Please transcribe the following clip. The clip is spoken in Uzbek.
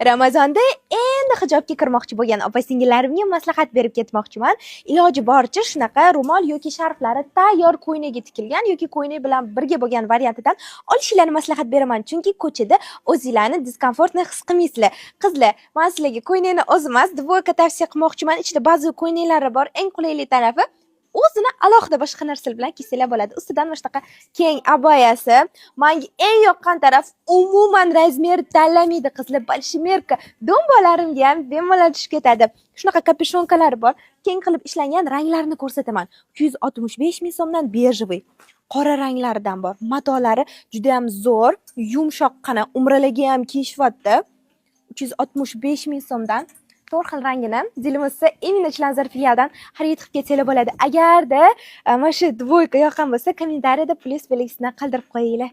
Ramazonda endi hijobga kirmoqchi bo'lgan opa-singillarimga maslahat berib ketmoqchiman. Iloji boricha shunaqa ro'mol yoki sharflari tayyor ko'ynaga tikilgan yoki ko'ynak bilan birga bo'lgan variantidan olishinglarni maslahat beraman. Chunki ko'chada o'zinglarni diskomfortni his qilmaysizlar. Qizlar, men sizlarga ko'ynakni o'zi emas, dvoyka tavsiya qilmoqchiman. Ichida ba'zi ko'ynaklari bor. Eng qulayli tarafi o'zini alohida boshqa narsalar bilan kiysalar bo'ladi. Ustidan mana shunaqa keng abayasi. Menga eng yoqqan taraf umuman razmer tanlamaydi qizlar. Bolshimerka do'mbalarimga ham bemalol tushib ketadi. Shunaqa kapishonkalari bor. Keng qilib ishlangan ranglarini ko'rsataman. 365 ming so'mdan bejavoy. Qora ranglaridan bor. Matolari juda ham zo'r, yumshoqqina, umralarga ham kiyishyapti. 365 ming so'mdan 4 xil rangini dilimizda Emina Chilonzor filialidan xarid qilib ketsanglar bo'ladi. Agarda mana shu dvoyka yoqqan bo'lsa, kommentariyada plyus belgisini qoldirib qo'yinglar.